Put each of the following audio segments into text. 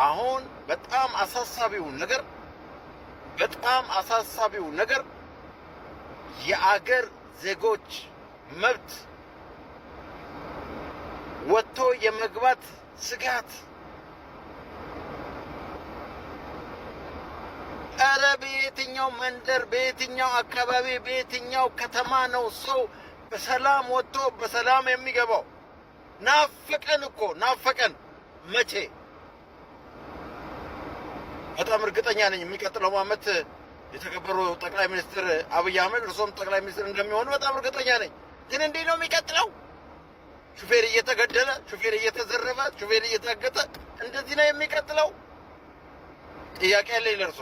አሁን በጣም አሳሳቢው ነገር የአገር ዜጎች መብት ወጥቶ የመግባት ስጋት። ኧረ በየትኛው መንደር፣ በየትኛው አካባቢ፣ በየትኛው ከተማ ነው ሰው በሰላም ወጥቶ በሰላም የሚገባው? ናፈቀን እኮ ናፈቀን። መቼ? በጣም እርግጠኛ ነኝ የሚቀጥለው ዓመት የተከበሩ ጠቅላይ ሚኒስትር አብይ አህመድ እርሶም ጠቅላይ ሚኒስትር እንደሚሆኑ በጣም እርግጠኛ ነኝ። ግን እንዴት ነው የሚቀጥለው? ሹፌር እየተገደለ፣ ሹፌር እየተዘረፈ፣ ሹፌር እየታገተ እንደዚህ ነው የሚቀጥለው? ጥያቄ ያለኝ ለእርሶ።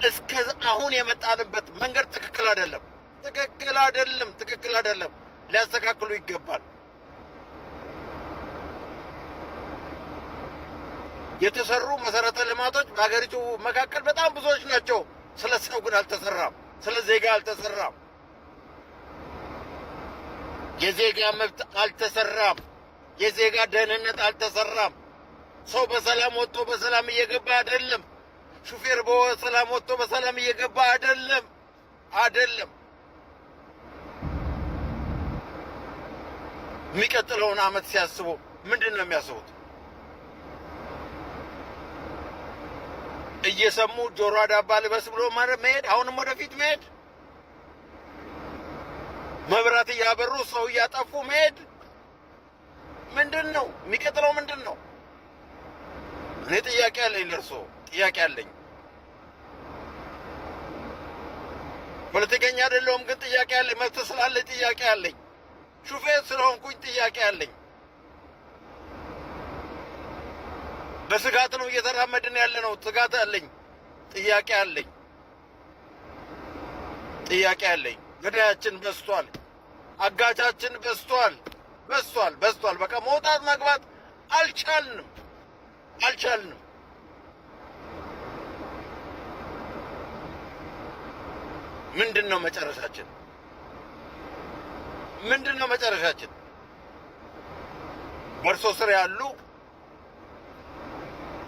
እስከ አሁን የመጣንበት መንገድ ትክክል አይደለም፣ ትክክል አይደለም። ሊያስተካክሉ ይገባል። የተሰሩ መሰረተ ልማቶች በሀገሪቱ መካከል በጣም ብዙዎች ናቸው። ስለ ሰው ግን አልተሰራም። ስለ ዜጋ አልተሰራም። የዜጋ መብት አልተሰራም። የዜጋ ደህንነት አልተሰራም። ሰው በሰላም ወጥቶ በሰላም እየገባ አይደለም። ሹፌር በሰላም ወጥቶ በሰላም እየገባ አይደለም። የሚቀጥለውን ዓመት ሲያስቡ ምንድን ነው የሚያስቡት? እየሰሙ ጆሮ ዳባ ልበስ ብሎ መሄድ፣ አሁንም ወደፊት መሄድ፣ መብራት እያበሩ ሰው እያጠፉ መሄድ። ምንድን ነው የሚቀጥለው? ምንድን ነው? እኔ ጥያቄ አለኝ ለእርሶ፣ ጥያቄ አለኝ። ፖለቲከኛ አይደለሁም፣ ግን ጥያቄ አለኝ። መብት ስላለኝ ጥያቄ አለኝ። ሹፌር ስለሆንኩኝ ጥያቄ አለኝ። በስጋት ነው እየተራመድን ያለ ነው። ስጋት አለኝ። ጥያቄ አለኝ። ገዳያችን በዝቷል። አጋቻችን በዝቷል። በቃ መውጣት መግባት አልቻልንም። ምንድን ነው መጨረሻችን? በእርሶ ስር ያሉ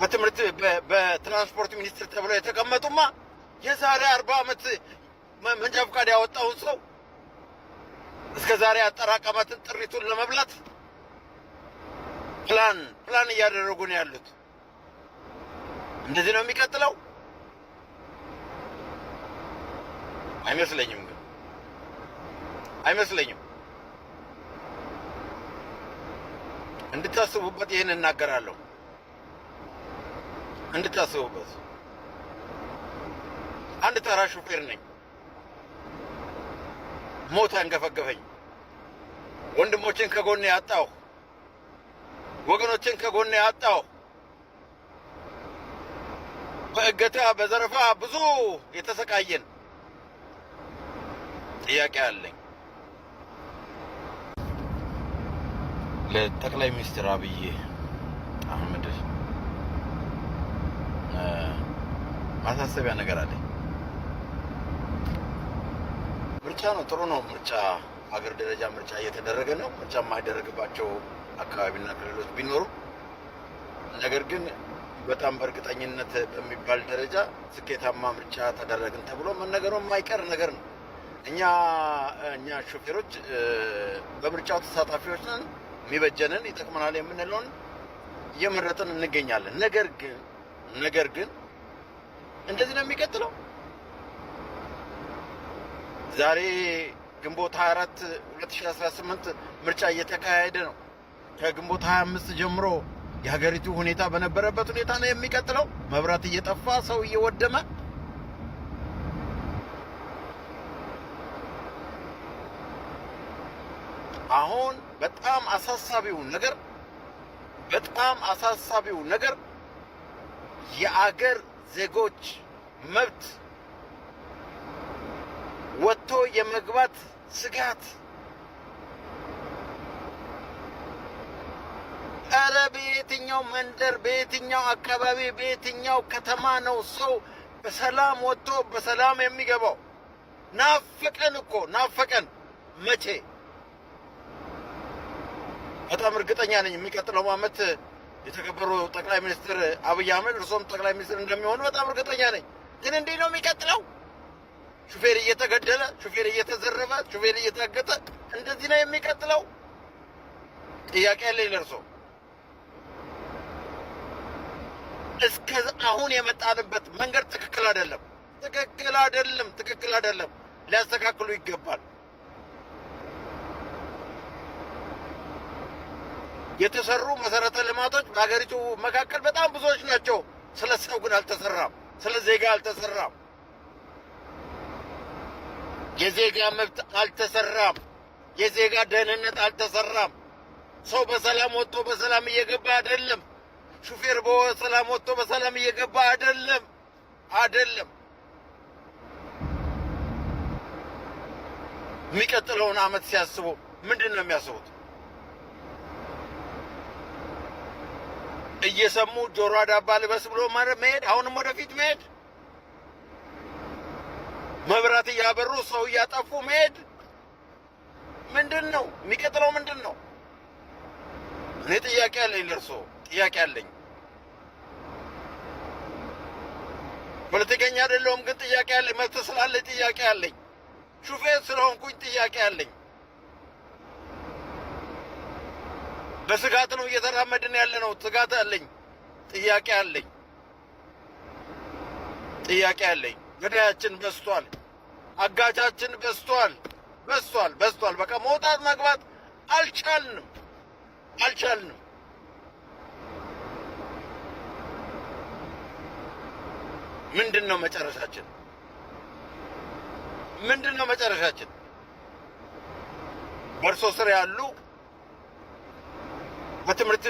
በትምህርት በትራንስፖርት ሚኒስትር ተብለው የተቀመጡማ የዛሬ 40 ዓመት መንጃ ፈቃድ ያወጣውን ሰው እስከ ዛሬ ያጠራቀማትን ጥሪቱን ለመብላት ፕላን እያደረጉ ነው ያሉት። እንደዚህ ነው የሚቀጥለው? አይመስለኝም። እንድታስቡበት ይህን እናገራለሁ። እንድታስቡበት። አንድ ተራ ሹፌር ነኝ። ሞት አንገፈገፈኝ። ወንድሞችን ከጎኔ ያጣሁ፣ ወገኖችን ከጎኔ ያጣሁ። በእገታ በዘረፋ ብዙ የተሰቃየን። ጥያቄ አለኝ ለጠቅላይ ሚኒስትር አብይ አህመድ። ማሳሰቢያ ነገር አለኝ። ምርጫ ነው፣ ጥሩ ነው። ምርጫ ሀገር ደረጃ ምርጫ እየተደረገ ነው። ምርጫ የማይደረግባቸው አካባቢና ክልሎች ቢኖሩ፣ ነገር ግን በጣም በእርግጠኝነት በሚባል ደረጃ ስኬታማ ምርጫ ተደረግን ተብሎ መነገሩ የማይቀር ነገር ነው። እኛ ሾፌሮች በምርጫው ተሳታፊዎች ነን። የሚበጀንን ይጠቅመናል የምንለውን እየመረጥን እንገኛለን። ነገር ግን እንደዚህ ነው የሚቀጥለው? ዛሬ ግንቦት 24 2018 ምርጫ እየተካሄደ ነው። ከግንቦት 25 ጀምሮ የሀገሪቱ ሁኔታ በነበረበት ሁኔታ ነው የሚቀጥለው? መብራት እየጠፋ ሰው እየወደመ አሁን በጣም አሳሳቢው ነገር የአገር ዜጎች መብት ወጥቶ የመግባት ስጋት። ኧረ በየትኛው መንደር፣ በየትኛው አካባቢ፣ በየትኛው ከተማ ነው ሰው በሰላም ወጥቶ በሰላም የሚገባው? ናፈቀን እኮ ናፈቀን። መቼ? በጣም እርግጠኛ ነኝ የሚቀጥለው ዓመት የተከበሩ ጠቅላይ ሚኒስትር አብይ አህመድ እርሶም ጠቅላይ ሚኒስትር እንደሚሆኑ በጣም እርግጠኛ ነኝ። ግን እንዴት ነው የሚቀጥለው? ሹፌር እየተገደለ፣ ሹፌር እየተዘረፈ፣ ሹፌር እየታገተ እንደዚህ ነው የሚቀጥለው? ጥያቄ ያለኝ ለእርሶ። እስከ አሁን የመጣንበት መንገድ ትክክል አይደለም፣ ትክክል አይደለም፣ ትክክል አይደለም። ሊያስተካክሉ ይገባል። የተሰሩ መሰረተ ልማቶች በሀገሪቱ መካከል በጣም ብዙዎች ናቸው። ስለ ሰው ግን አልተሰራም። ስለ ዜጋ አልተሰራም። የዜጋ መብት አልተሰራም። የዜጋ ደህንነት አልተሰራም። ሰው በሰላም ወጥቶ በሰላም እየገባ አይደለም። ሹፌር በሰላም ወጥቶ በሰላም እየገባ አይደለም። የሚቀጥለውን ዓመት ሲያስቡ ምንድን ነው የሚያስቡት? እየሰሙ ጆሮ ዳባ ልበስ ብሎ መሄድ፣ አሁንም ወደፊት መሄድ፣ መብራት እያበሩ ሰው እያጠፉ መሄድ ምንድን ነው የሚቀጥለው? ምንድን ነው? እኔ ጥያቄ አለኝ ለእርሶ፣ ጥያቄ አለኝ። ፖለቲከኛ አይደለሁም፣ ግን ጥያቄ አለኝ። መብት ስላለኝ ጥያቄ አለኝ። ሹፌር ስለሆንኩኝ ጥያቄ አለኝ። በስጋት ነው እየተራመድን ያለ ነው። ስጋት አለኝ። ጥያቄ አለኝ። ጥያቄ አለኝ። ገዳያችን በዝቷል። አጋቻችን በዝቷል። በቃ መውጣት መግባት አልቻልንም። ምንድን ነው መጨረሻችን? በእርሶ ስር ያሉ በትምህርት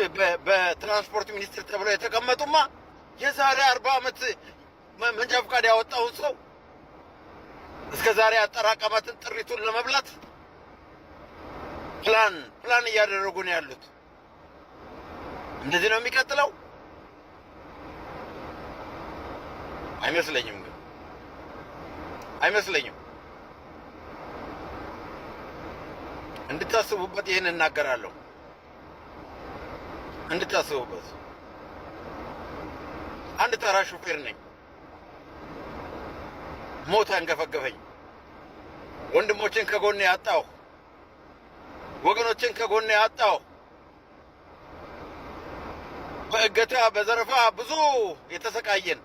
በትራንስፖርት ሚኒስትር ተብለው የተቀመጡማ የዛሬ 40 ዓመት መንጃ ፈቃድ ያወጣውን ሰው እስከ ዛሬ አጠራቀማትን ጥሪቱን ለመብላት ፕላን እያደረጉ ነው ያሉት። እንደዚህ ነው የሚቀጥለው? አይመስለኝም። ግን አይመስለኝም። እንድታስቡበት ይህን እናገራለሁ። እንድታስቡበት። አንድ ተራ ሹፌር ነኝ። ሞት አንገፈገፈኝ። ወንድሞችን ከጎኔ አጣሁ። ወገኖችን ከጎኔ አጣሁ። በእገታ በዘረፋ ብዙ የተሰቃየን